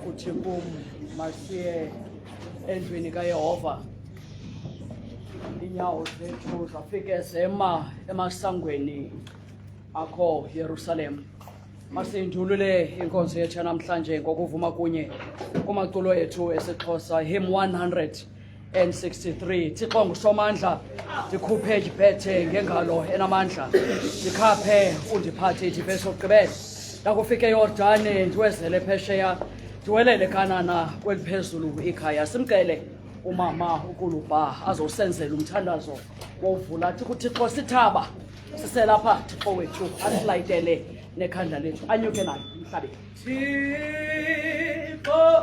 kuthi kum masiye endlwini kaYehova. Inyawo zethu zafike zema emasangweni akho Yerusalem. Masindulule inkonzo yethu namhlanje ngokuvuma kunye kumaculo ethu esiXhosa, hymn 163. Thixo ngusomandla, ndikhuphe ndiphethe ngengalo enamandla, ndikhaphe undiphathe idibe sokugqibela. Ndakufike eYordani ndiwezele phesheya, ndiwelele Kanana kweliphezulu ikhaya. Simcele umama ukulubha azosenzela umthandazo wovula. Athi kuThixo sithaba siselapha, Thixo wethu asilayitele nekhanda lethu anyuke nayo emhlabeni. Thixo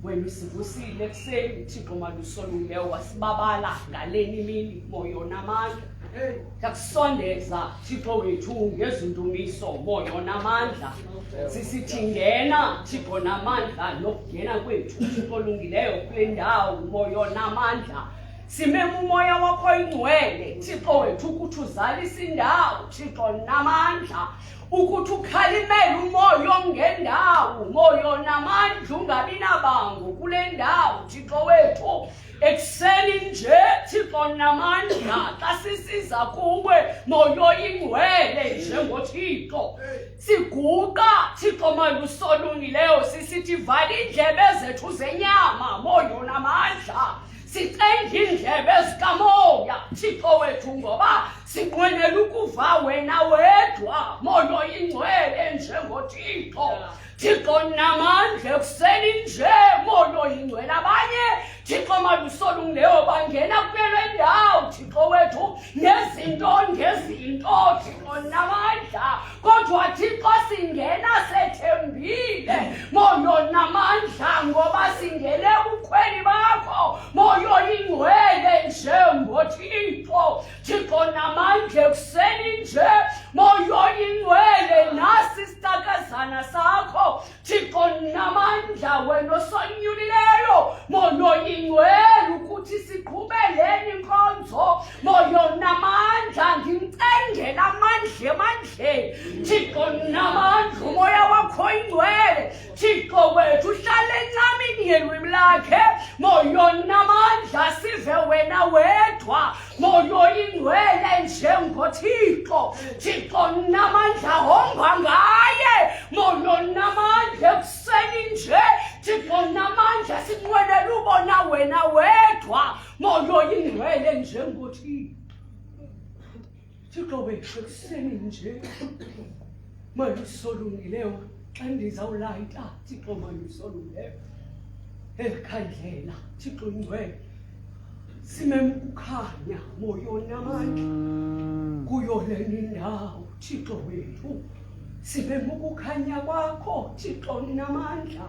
Wena sivusile ekseni Thixo malusolule wasibabala ngaleni mini moyo namandla yakusondeza Thixo wethu ngezindumiso moyo namandla sisithi ngena Thixo namandla nokungena kwethu Thixo olungileyo kule ndawo moyo namandla simema umoya wakho ingcwele Thixo wethu ukuthi uzalise indawo Thixo namandla ukuthi ukhalimele umoya ngendawo moyo namandla ungabi nabango kule ndawo Thixo wethu ekseni nje Thixo namandla xa sisiza kuwe moyo ingcwele njengoThixo siguqa Thixo malusolungileyo sisithi vala indlebe zethu zenyama moyo namandla sicenge indlebe zikamoya Thixo wethu ngoba sinqwenela ukuva wena wedwa moyo ingcwele njengoThixo Thixo namandla ekseni nje moyo ingcwele abanye Thixo malusolungileyo bangena kule ndawo Thixo wethu ngezinto Thixo namandla kodwa Thixo singena sethembile moyo namandla ngoba singene ukhweli bakho moyo ingcwele njengoThixo Thixo namandla ekseni nje moyo ingcwele nasi sitakazana sakho Thixo namandla wena osonyulileyo moyo ingcwele ukuthi siqhubeleni inkonzo moyo namandla ngimcengela amandla emandleni Thixo namandla umoya wakho ingcwele Thixo wethu uhlale encamini yelwimi lakhe moyo namandla sive wena wedwa moyo ingcwele njengoThixo Thixo namandla hamba ngaye moyo namandla ekseni nje Thixo namandla sinqwenela ubona wena wedwa moyo ingcwele njengoThixo Thixo wethu ekseni nje malusolungileyo xa ndizawulayita Thixo malusolungileyo ekhandlela Thixo ingcwele simema ukukhanya moyo namandla kuyo leni ndawo Thixo wethu sibhema ukukhanya kwakho Thixo namandla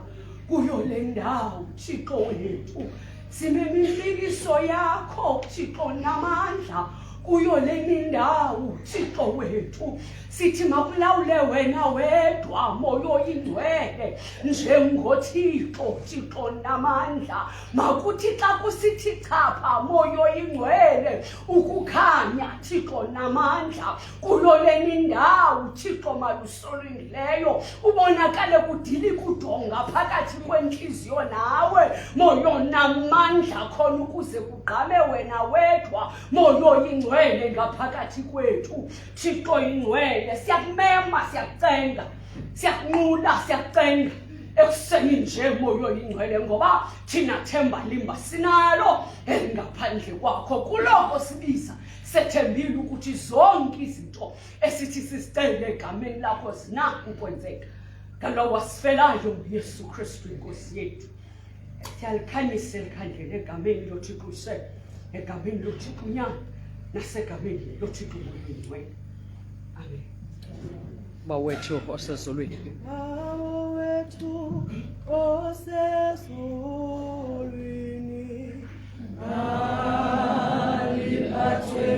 kuyo le ndawo Thixo wethu simema imfikiso yakho Thixo namandla kuyo le ndawo Thixo wethu sithi makulawule wena wedwa moyo oyingcwele njengoThixo Thixo namandla makuthi xa kusithi chapha moyo oyingcwele ukukhanya Thixo namandla kuyo le ndawo Thixo malusolungileyo ubonakale kudili kudonga phakathi kwenhliziyo nawe moyo namandla khona ukuze kugqame wena wedwa moyo oyingcwele ngaphakathi kwethu Thixo ingcwele siyakumema siyakucenga siyakunqula siyakucenga ekuseni nje moyo oyingcwele ngoba thina themba limba sinalo engaphandle kwakho kuloko sibiza sethembile ukuthi zonke izinto esithi sizicele egameni lakho zinakho ukwenzeka ngalo wasifelayo uYesu Kristu inkosi yethu siyalikhanyisa elikhandleni egameni loThixo egameni loThixo unyana nasegameni loThixo ngcwele amen. Bawethu osezulwini Bawethu osezulwini aliphathwe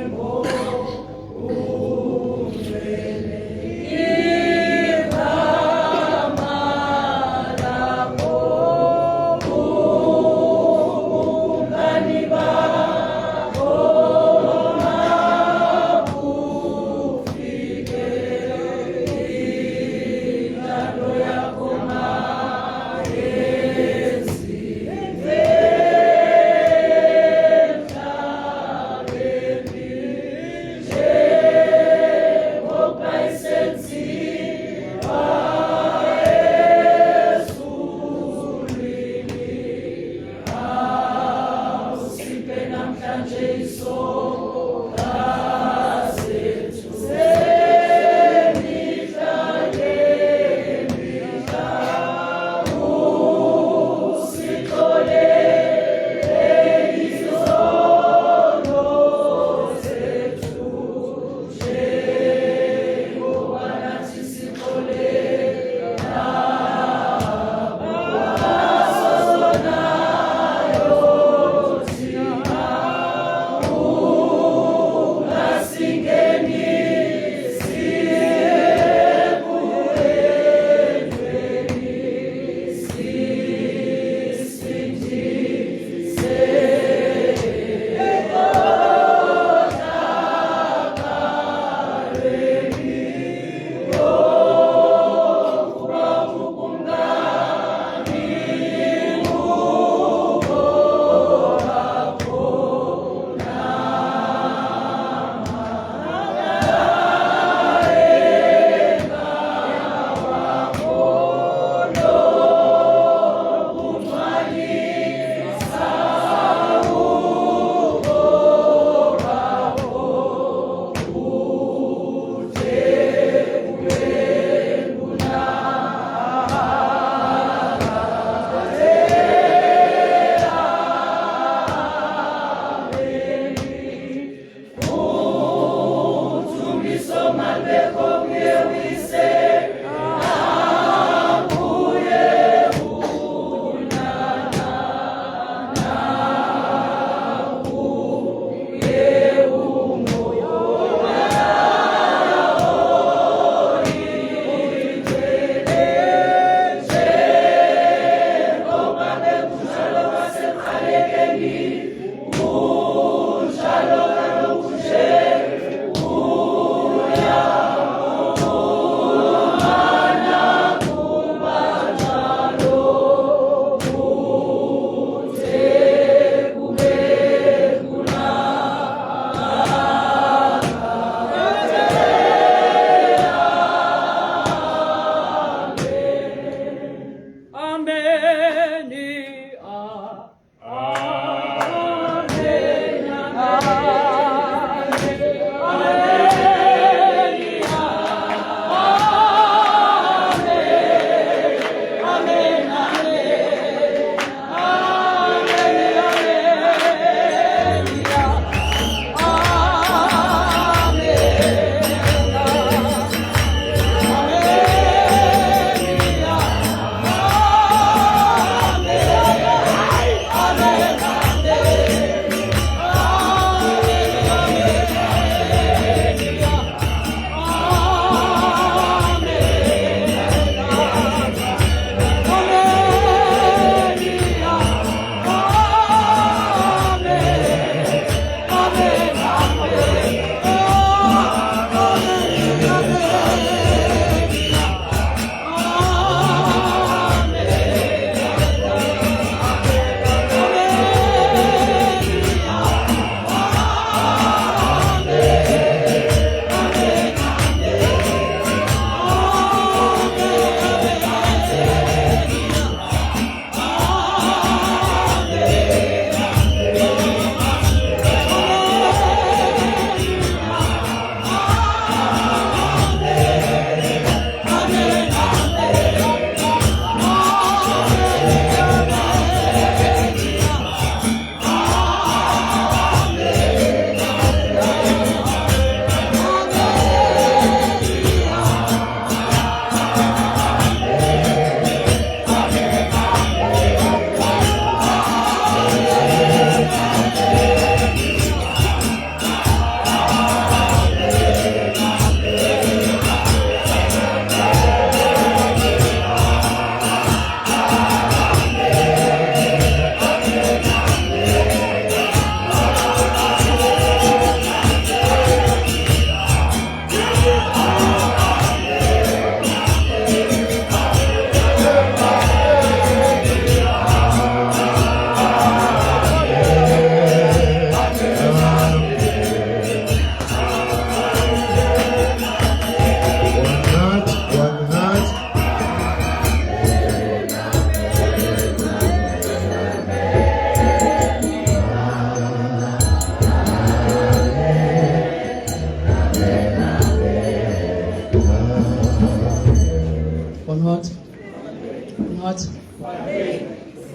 One heart.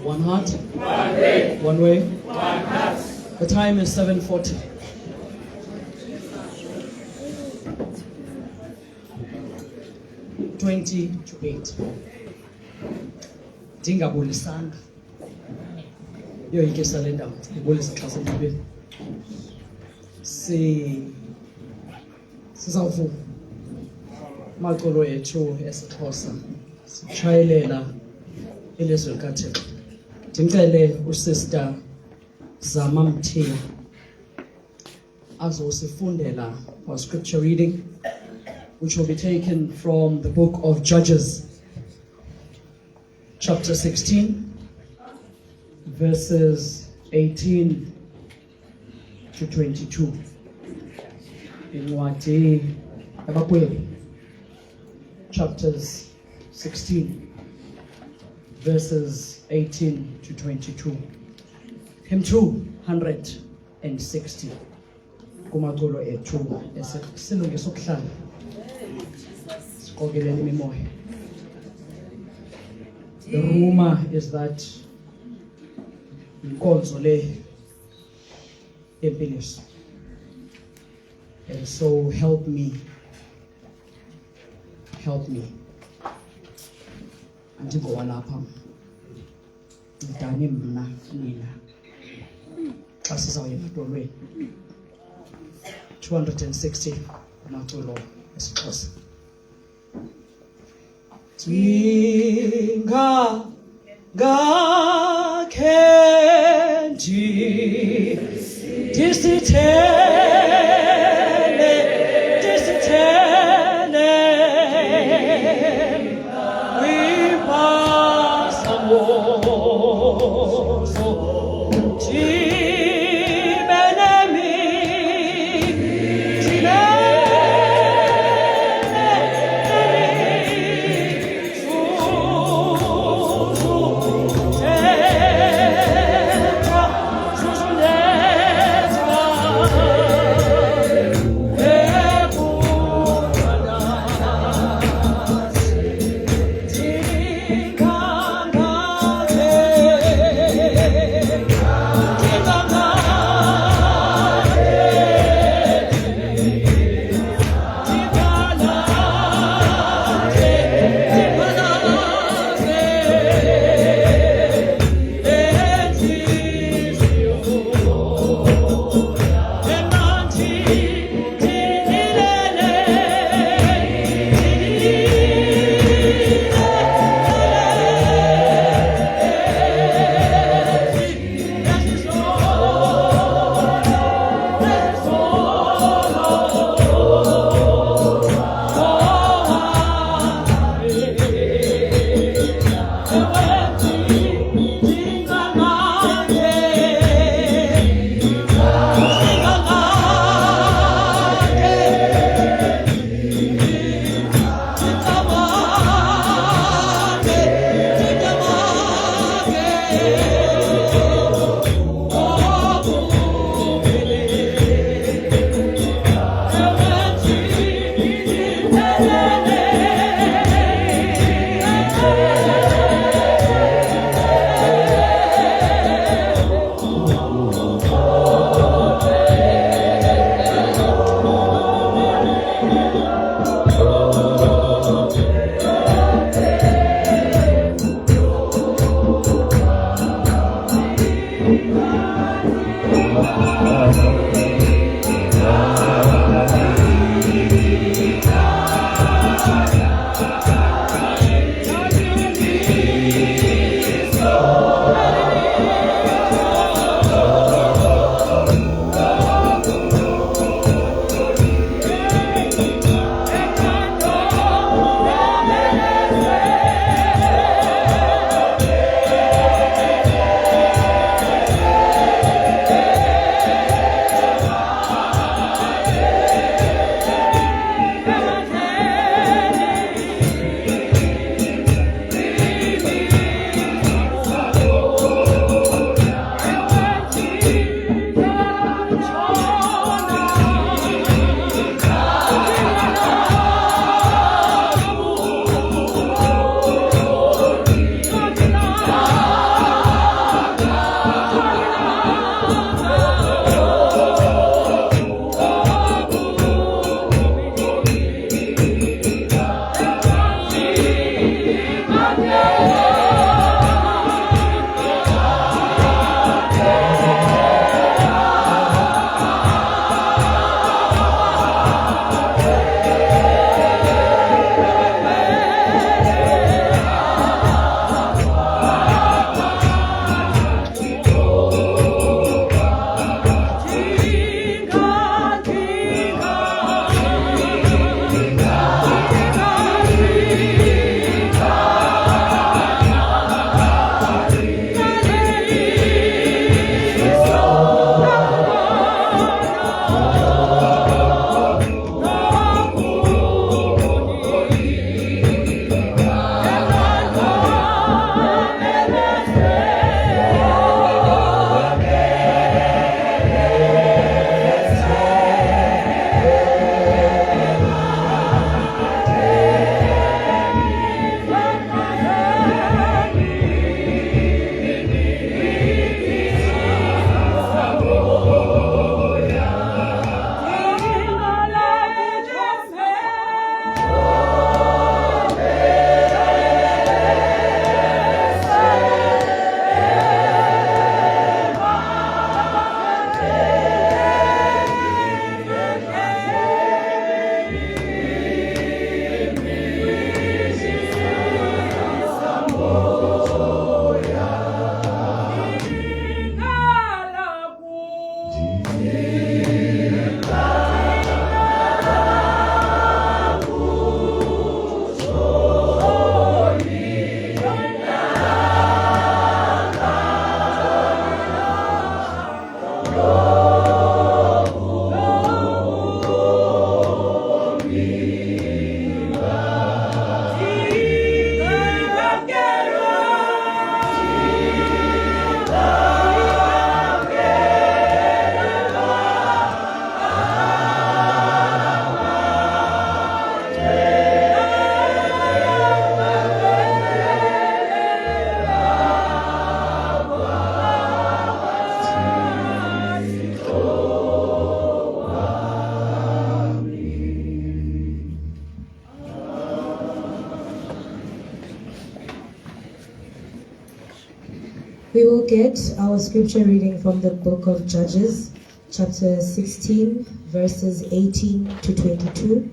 One heart. One way. The time is 7:40. Twenty to 8. Ndingabulisanga. Yo ikesa le ndawo. Ngibulisa xa sendibeni. Sizawuvuma amaculo ethu esiXhosa sitshayelela ilizwi likaThixo. Ndimcele uSister Zama Mthiya azosifundela our scripture reading, which will be taken from the book of Judges, chapter 16, verses 18 to 22. Incwadi yabaKhweli, chapters 16, verses 18 to 22. Hymn 260. Kumaculo ethu esilungisa ukuhlala. Siqokelele imimoya. The rumor is that inkonzo le empiliso. And so help me. Andingowa lapha. Ndani mna nina. Xa sizawuya emadolweni. 260 amaculo esiXhosa. Tinga gakendi disitele wipasamoso We will get our scripture reading from the book of Judges, chapter 16, verses 18 to 22.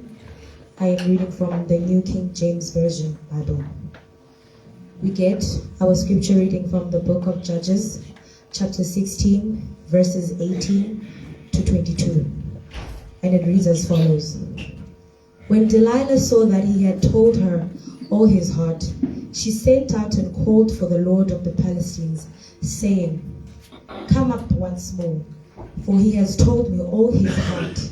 I am reading from the New King James Version Bible. We get our scripture reading from the book of Judges, chapter 16, verses 18 to 22. And it reads as follows. When Delilah saw that he had told her all his heart, she sent out and called for the Lord of the Palestines, saying, "Come up once more, for he has told me all his heart."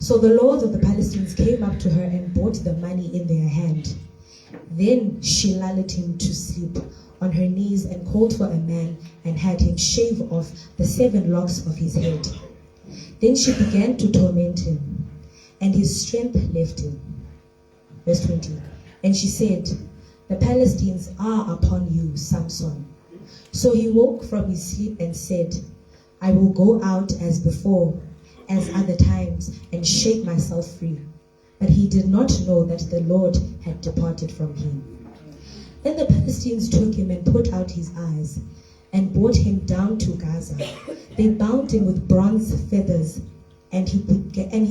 So the lords of the Palestines came up to her and brought the money in their hand. Then she lulled him to sleep on her knees and called for a man and had him shave off the 7 locks of his head. Then she began to torment him, and his strength left him. Verse 20. And she said, "The Palestines are upon you, Samson." So he woke from his sleep and said, "I will go out as before, as other times, and shake myself free." But he did not know that the Lord had departed from him. Then the Palestinians took him and put out his eyes, and brought him down to Gaza. They bound him with bronze feathers, and he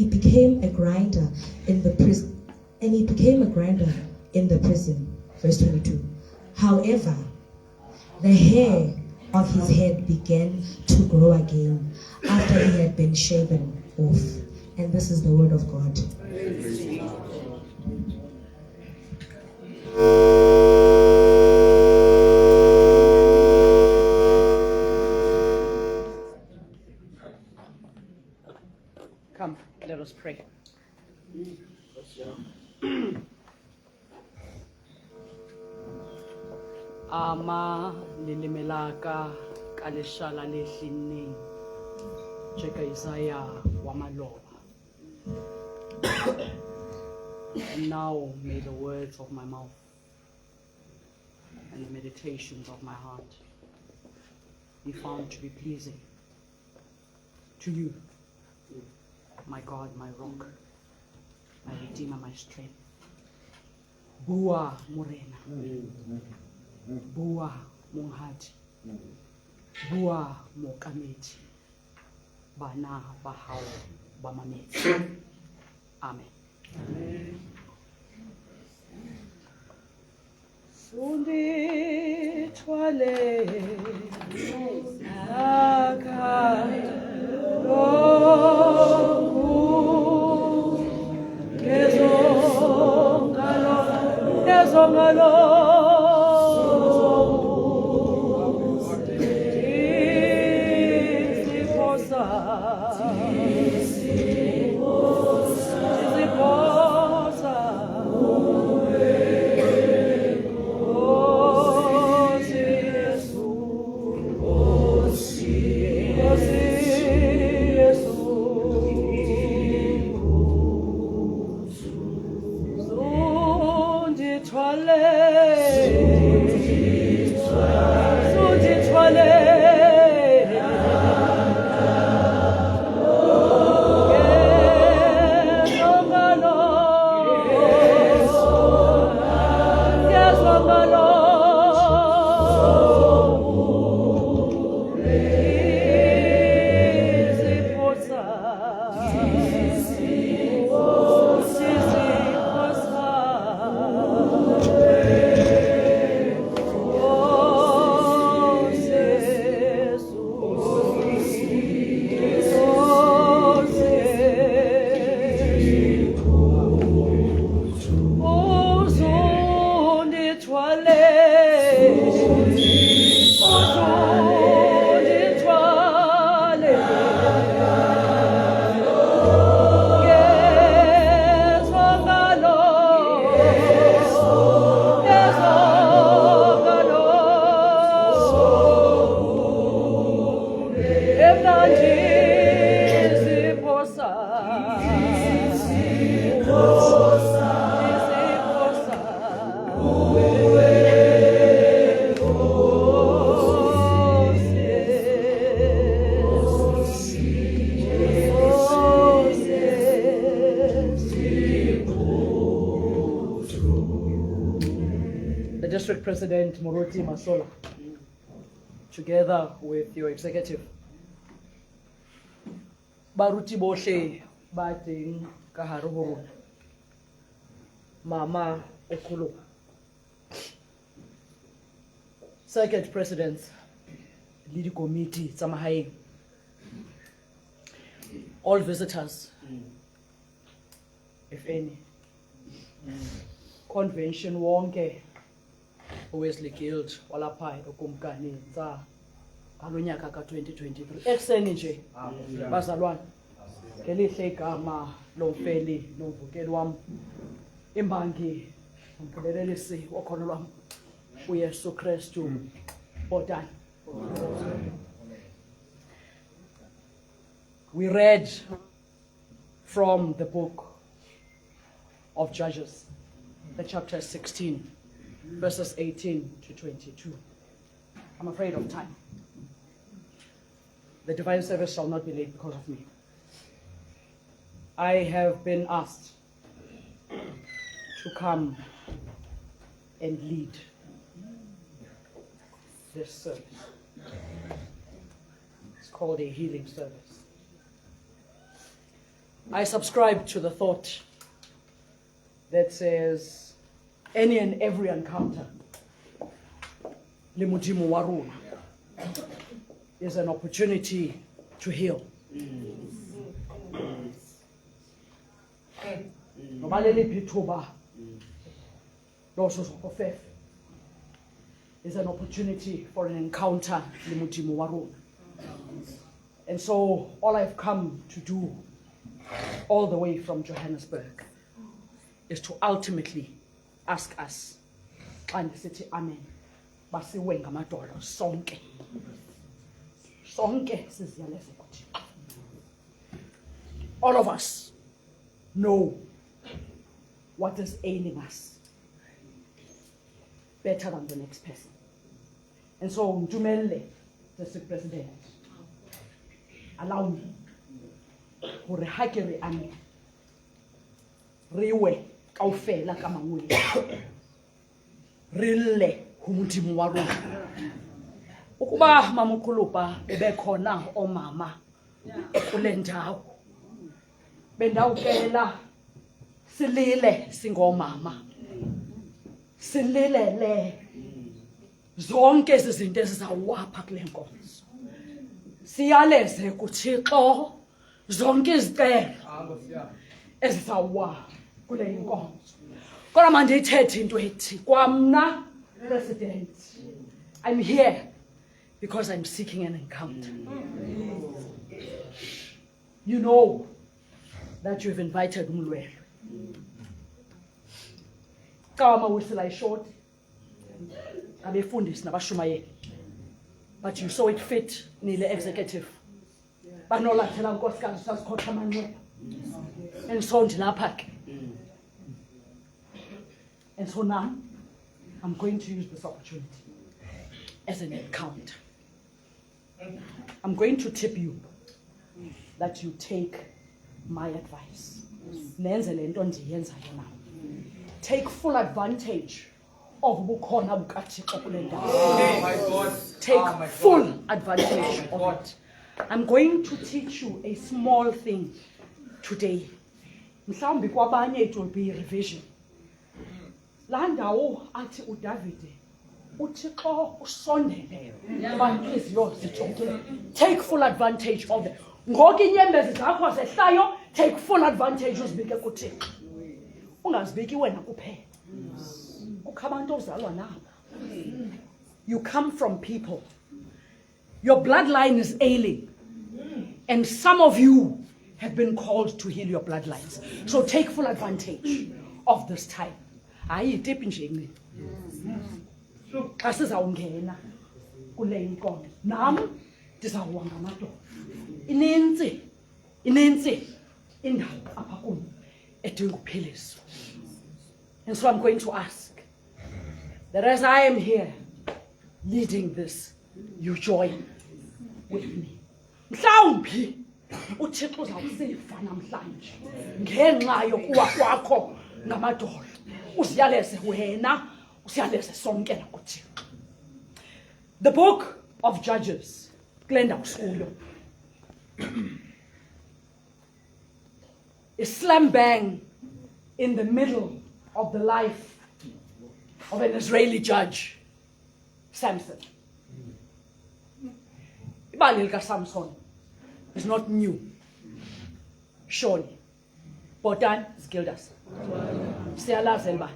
became a grinder in the prison. Verse 22. However, the hair of his head began to grow again after he had been shaven off. And this is the word of God. Come, let us pray. Ama lilimelaka kaleshala lehlini cheka Isaiah wamaloba. And now may the words of my mouth and the meditations of my heart be found to be pleasing to you, my God, my rock, my redeemer, my strength. bua morena, bua monghadi, bua mookamedi, bana ba hao ba mametse. Amen. Sundi twale the District President Moruti Masola, together with your executive, baruti bohle ba teng ka hare ho rona, Mama Okolo, Circuit Presidents, le committee tsa mahaeng, all visitors, if any, convention wonke Wesley Guild walapha ekumkani tsa alonyaka ka 2023 ekseni nje bazalwane ngelihle igama lomfeli nomvukeli wami imbangi umgqibelelisi wokholo lwami uYesu Kristu Botani. We read from the book of Judges, the chapter 16, verses 18 to 22. I'm afraid of time. The divine service shall not be late because of me. I have been asked to come and lead this service. It's called a healing service. I subscribe to the thought that says any and every encounter le Modimo wa rona is an opportunity to heal. Is an opportunity for an encounter le Modimo wa rona. And so all I've come to do all the way from Johannesburg is to ultimately ask us, and sithi amen, basiwe ngamadolo sonke siziyaleza kuthi all of us know what is ailing us better than the next person. And so Ntumelle, District President, allow me hore ha ke re amen re we kaofela ka mangwe rille humudimo wa rona ukuba mama ukhulupa bebekhona omama kule ndawo bendawukela silile singomama sililele zonke izinto ezizawapha kule nkonzo siyaleze kuThixo zonke izicelo ezizawuwa kule nkonzo kodwa mandiyithethe into ethi kwamna president I'm here because I'm seeking an encounter. You know that you've invited Umlwelo. Kama Wesley short abefundisi nabashumayeli but you saw it fit nile executive banolathela unkosikazi sasikhotha amanxeba and so ndilapha ke and so now I'm going to use this opportunity as an encounter. I'm going to tip you that you take my advice. Nenze le nto ndiyenzayo now. Take full advantage of bukhona bukaThixo kule ndawo. Take full advantage of it. I'm going to teach you a small thing today. Mhlawumbi kwabanye it will be a revision. La ndawo athi uDavide uThixo usondele banhliziyo zithokile. Take full advantage of it. Ngoku inyembezi zakho zehlayo, take full advantage uzibike kuThixo. Ungazibiki wena kuphela. Kukho abantu ozalwa nabo. You come from people. Your bloodline is ailing. And some of you have been called to heal your bloodlines. So take full advantage of this time. Hayi tip nje. Xa sizawungena kule nkonzo nam ndizawuwa ngamadoda inintsi indawo apha kum edinga uphiliso. And so I'm going to ask that as I am here leading this, you join with me. Mhlawumbi uThixo uzawusiva namhlanje ngenxa yokuwa kwakho ngamadoda. Usiyaleze wena, usiyaleze sonke nakuThixo. The book of Judges, Glenda Uskuyo, is slam bang in the middle of the life of an Israeli judge, Samson. Ibali lika Samson is not new, surely. Botan Zgildas. Siyalazi elba.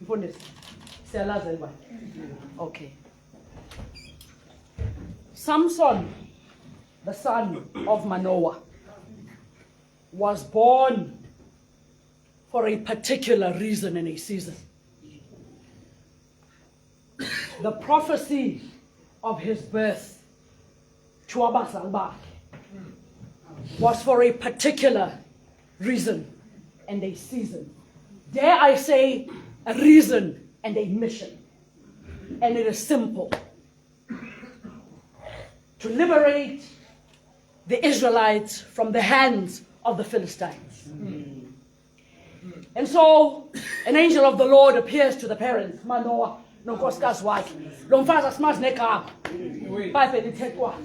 Mfundisi. Siyalazi elba. Okay. Samson, the son of Manoah, was born for a particular reason and a season. The prophecy of his birth to abazali bakhe was for a particular reason and a season. Dare I say, a reason and a mission. And it is simple. To liberate the Israelites from the hands of the Philistines. And so, an angel of the Lord appears to the parents, Manoah, nonkosikazi wakhe. Lo mfazi asimazi negama. Bible lithethwa.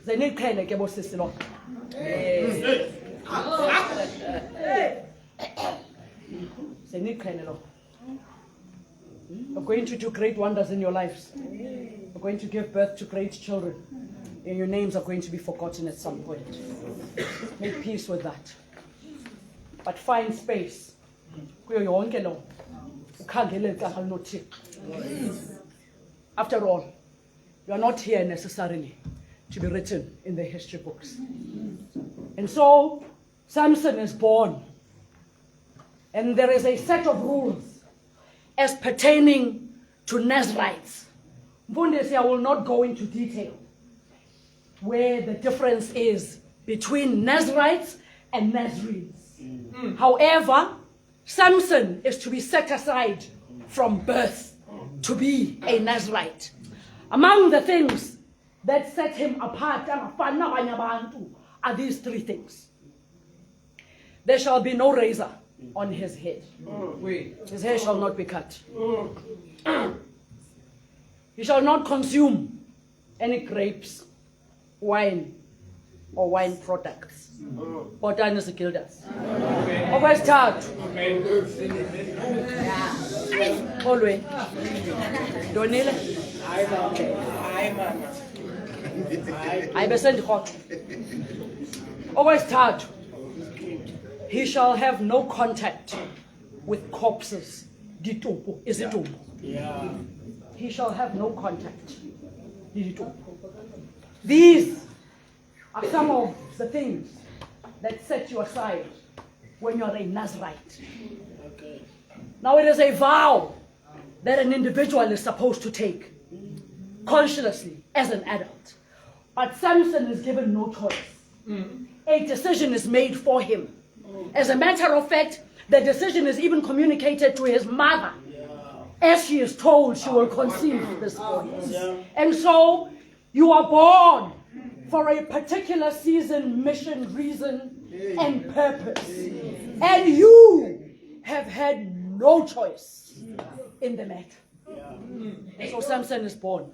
Zeniqhele ke bosisi lo. Zeniqhele lo. You're going to do great wonders in your lives. You're going to give birth to great children. And your names are going to be forgotten at some point. Make peace with that. But find space. After all, you are not here necessarily to be written in the history books. And so, Samson is born. And there is a set of rules as pertaining to Nazirites. I will not go into detail where the difference is between Nazirites and Nazarenes. However, Samson is to be set aside from birth to be a Nazirite. Among the things that set him apart are these three things. There shall be no razor on his head. His hair shall not be cut. He shall not consume any grapes, wine, or wine products. Botani sikildas. Okwesithathu. Olwe. Donile. Hayi besendikhoqa. Okwesithathu. He shall have no contact with corpses. Ditupu is itupu. He shall have no contact. Ditupu. These are some of the things that set you aside when you're a Nazirite. Okay. Now it is a vow that an individual is supposed to take consciously as an adult. But Samson is given no choice. A decision is made for him. As a matter of fact, the decision is even communicated to his mother. As she is told, she will conceive this boy. And so, you are born for a particular season, mission, reason, and purpose. And you have had no choice in the matter. And so Samson is born.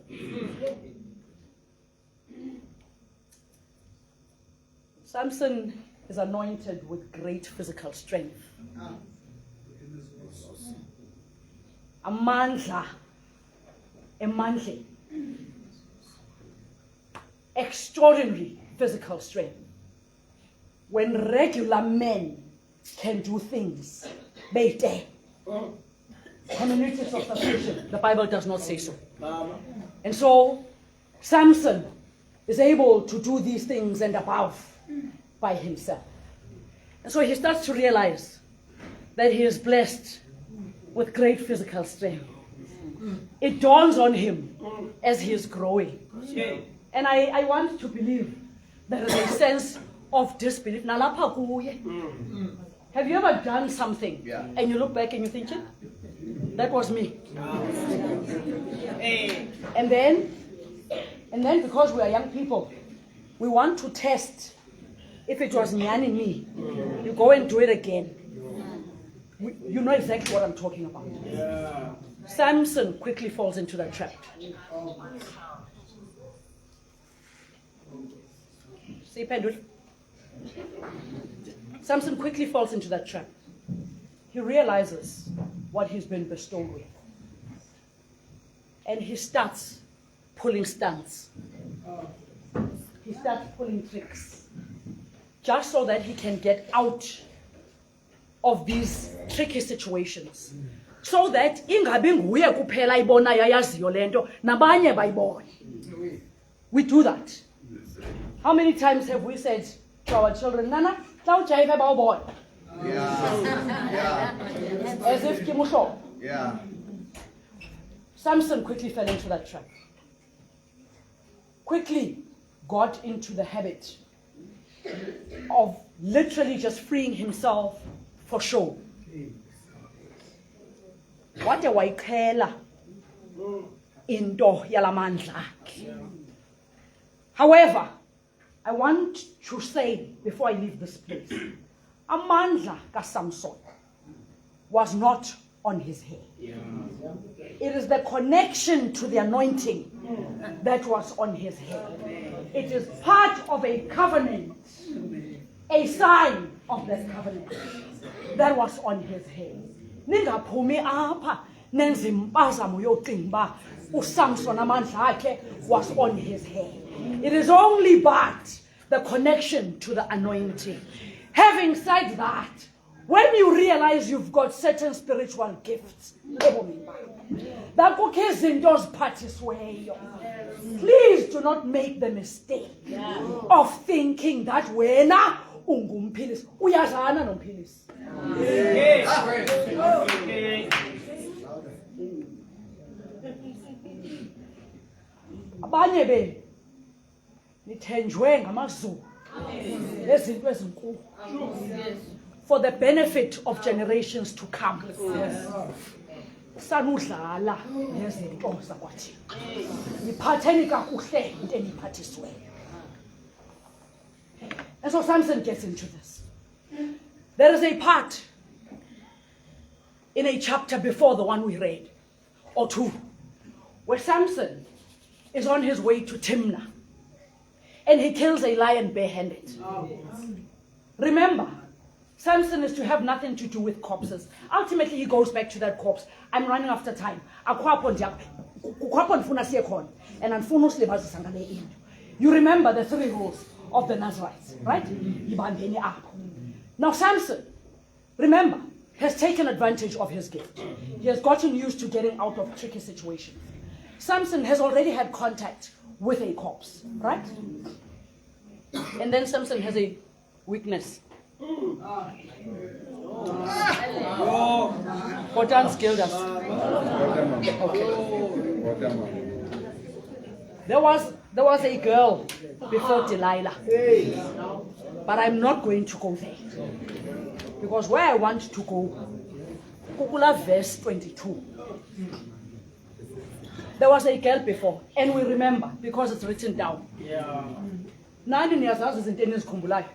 Samson is anointed with great physical strength. Amandla, emandle. Extraordinary physical strength. When regular men can do things, beite. Communities of sufficient. The Bible does not say so. And so, Samson is able to do these things and above by himself. And so he starts to realize that he is blessed with great physical strength. It dawns on him as he is growing. And I want to believe there is a sense of disbelief. Have you ever done something and you look back and you think, that was me? And then because we are young people, we want to test if it was Nyani me. You go and do it again. You know exactly what I'm talking about. Samson quickly falls into that trap. See, Pendul? Samson quickly falls into that trap. He realizes what he's been bestowed with. And he starts pulling stunts. He starts pulling tricks. Just so that he can get out of these tricky situations. So that we do that. How many times have we said to our children, Nana, tell Jaive about boy? As if Kimusho. Samson quickly fell into that trap. Quickly got into the habit of literally just freeing himself for show. What a waikela into yalamandla. However, I want to say before I leave this place, amandla ka Samson was not on his head. It is the connection to the anointing that was on his head. It is part of a covenant, a sign of that covenant that was on his head. Ningaphumi apha nenza impazamo yocinga uba uSamson amandla akhe was on his head. It is only but the connection to the anointing. Having said that, when you realize you've got certain spiritual gifts, please do not make the mistake of thinking that wena ungumphilisi uyazana nomphilisi. Abanye be nithenjwe ngamazulu nezinto ezinkulu for the benefit of generations to come. Sanudlala nezinto zakwathi. Niphatheni kakuhle into eniphathisweyo. And so Samson gets into this. There is a part in a chapter before the one we read, or two, where Samson is on his way to Timnah, and he kills a lion barehanded. Remember, Samson is to have nothing to do with corpses. Ultimately, he goes back to that corpse. I'm running after time. You remember the 3 rules of the Nazarites, right? Now Samson, remember, has taken advantage of his gift. He has gotten used to getting out of tricky situations. Samson has already had contact with a corpse, right? And then Samson has a weakness. What dance killed us? Okay. There was a girl before Delilah, but I'm not going to go there, because where I want to go, Kukula verse 22. There was a girl before, and we remember because it's written down. Nani niyazazi izinto enizikhumbulayo?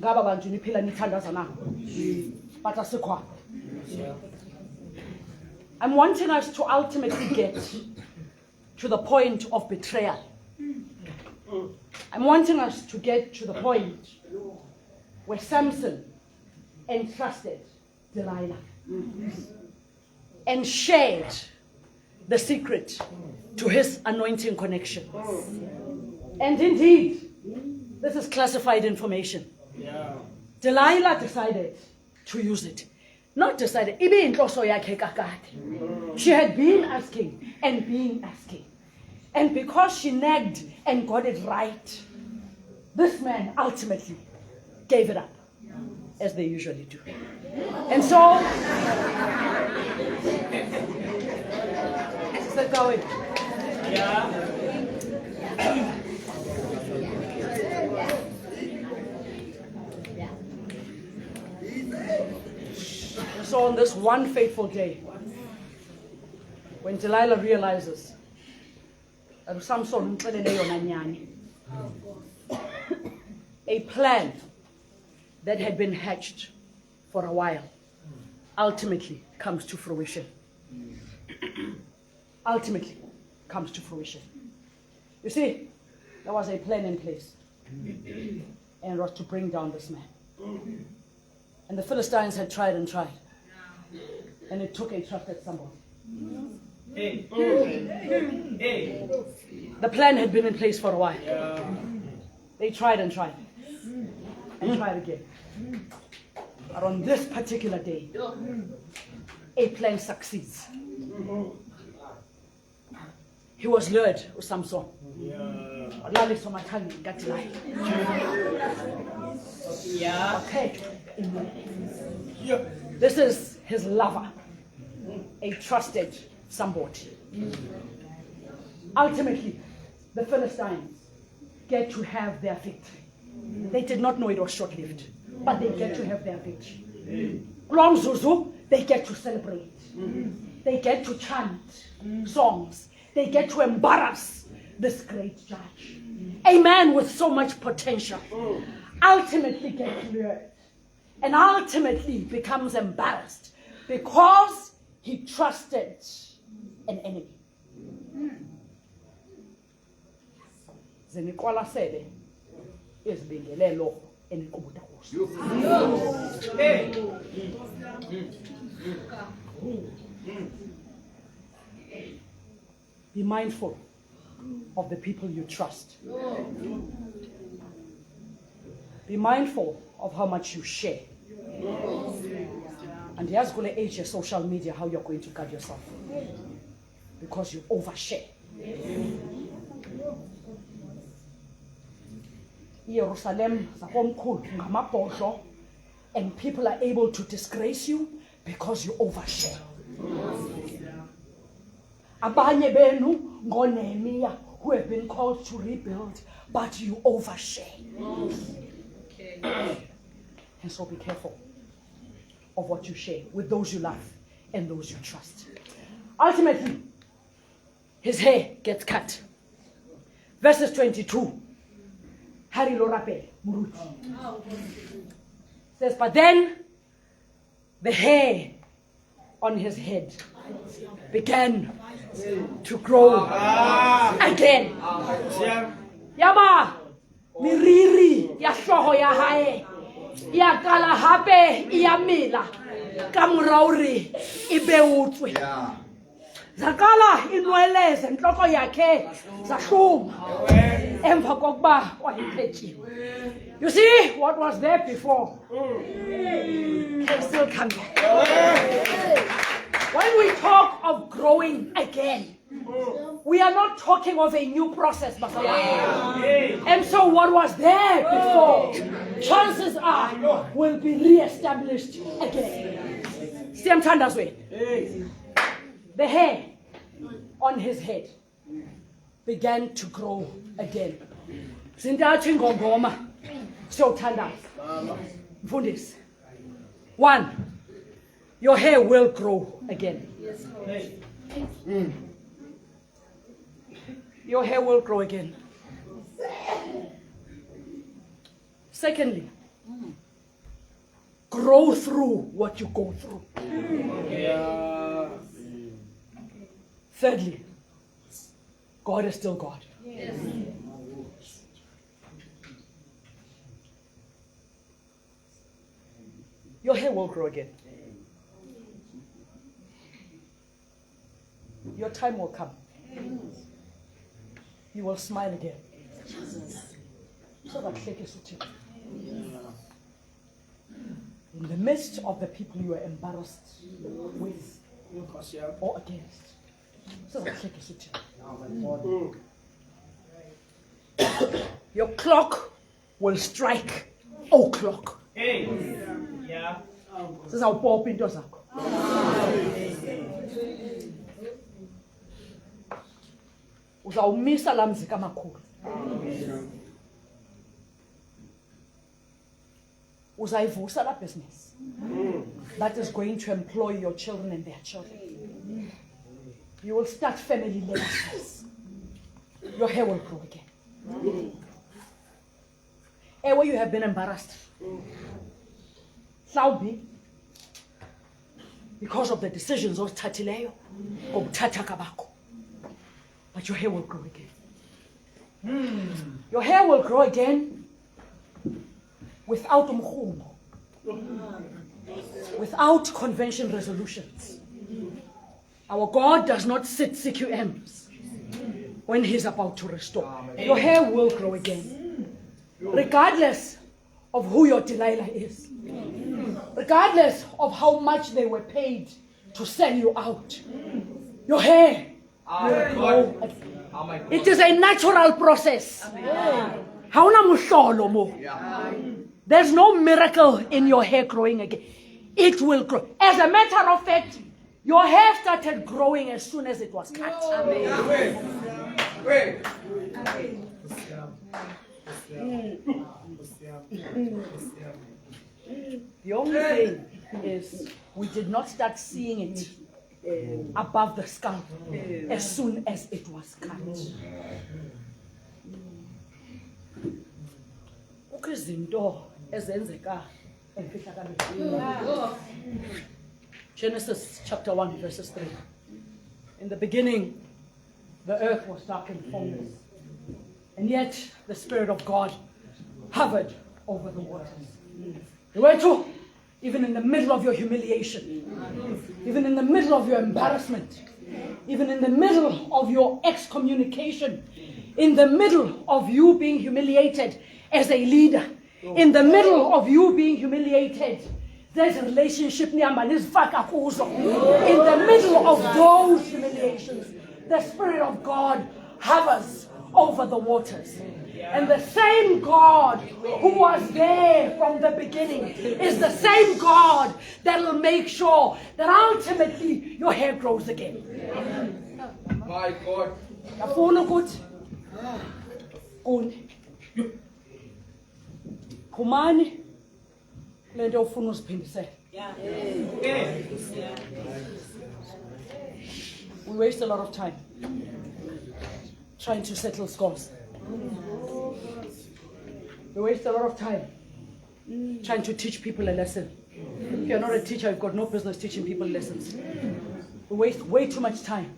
Ngaba bantu niphila nithandaza na? But asikho. I'm wanting us to ultimately get to the point of betrayal. I'm wanting us to get to the point where Samson entrusted Delilah and shared the secret to his anointing connection. And indeed, this is classified information. Delilah decided to use it. Not decided. She had been asking and being asking. And because she nagged and got it right, this man ultimately gave it up, as they usually do. And so, Sister Gawain. So on this one fateful day, when Delilah realizes that Samson, a plan that had been hatched for a while, ultimately comes to fruition. Ultimately comes to fruition. You see, there was a plan in place, and it was to bring down this man. And the Philistines had tried and tried, and it took a trusted somebody. The plan had been in place for a while. They tried and tried, and tried again. But on this particular day, a plan succeeds. He was lured with Samson. Okay. This is his lover, a trusted somebody. Ultimately, the Philistines get to have their victory. They did not know it was short-lived, but they get to have their victory. Long Zuzu, they get to celebrate. They get to chant songs. They get to embarrass this great judge. A man with so much potential ultimately gets lured and ultimately becomes embarrassed because he trusted an enemy. Zenikwalasele izibingelelo eniqubuta kuso. Be mindful of the people you trust. Be mindful of how much you share. And here's going to age your social media how you're going to guard yourself. Because you overshare. Jerusalem, and people are able to disgrace you because you overshare. Abanye benu ngoNehemiah who have been called to rebuild, but you overshare. And so be careful of what you share with those you love and those you trust. Ultimately, his hair gets cut. Verses 22. Hari Lorape Muruti says, but then the hair on his head began to grow again. Yaba miriri ya hloho ya hae ya kala hape ya mela ka morauri e beutswe. Zakala inweleze nhloko yakhe zahluma emva kokuba kwayiphethiwe. You see what was there before can still come back. When we talk of growing again, we are not talking of a new process, and so what was there before, chances are, will be re-established again. The hair on his head began to grow again. One, your hair will grow again. Your hair will grow again. Secondly, grow through what you go through. Thirdly, God is still God. Your hair will grow again. Your time will come. You will smile again. So that in the midst of the people you are embarrassed with or against. So that your clock will strike o'clock. This is how Paul Pinto zakho. Uzawumisa la mzika makhulu. Uzayivusa la business that is going to employ your children and their children. You will start family legacies. Your hair will grow again. Where you have been embarrassed. Saubi, because of the decisions of Tatileyo, of Tatakabako. But your hair will grow again. Your hair will grow again without umhumo, without convention resolutions. Our God does not sit CQMs when He's about to restore. Your hair will grow again, regardless of who your Delilah is, regardless of how much they were paid to sell you out. Your hair will grow again. It is a natural process. There's no miracle in your hair growing again. It will grow. As a matter of fact, your hair started growing as soon as it was cut. The only thing is we did not start seeing it above the scalp as soon as it was cut. Genesis chapter 1 verses 3. In the beginning, the earth was dark and formless, and yet the Spirit of God hovered over the waters. Even in the middle of your humiliation, even in the middle of your embarrassment, even in the middle of your excommunication, in the middle of you being humiliated as a leader, in the middle of you being humiliated, there's a relationship. In the middle of those humiliations, the Spirit of God hovers over the waters. And the same God who was there from the beginning is the same God that will make sure that ultimately your hair grows again. My God. Kumkani lento ufuna uziphindisela. We waste a lot of time trying to settle scores. We waste a lot of time trying to teach people a lesson. If you're not a teacher, you've got no business teaching people lessons. We waste way too much time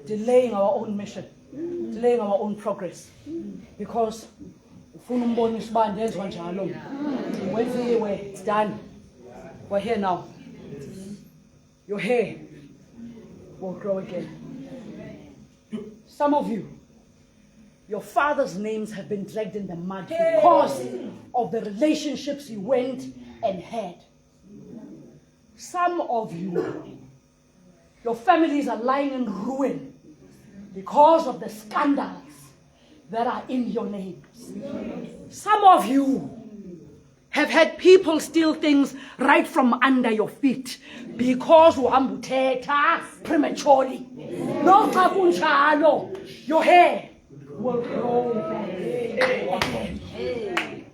delaying our own mission, delaying our own progress. Because it's done. We're here now. Your hair will grow again. Some of you, your father's names have been dragged in the mud because of the relationships you went and had. Some of you, your families are lying in ruin because of the scandals that are in your names. Some of you have had people steal things right from under your feet because uambuteta prematurely. No kabunchalo, your hair will grow back again.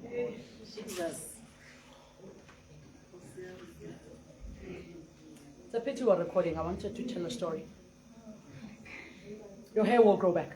It's a pity we're recording. I wanted to tell a story. Your hair will grow back.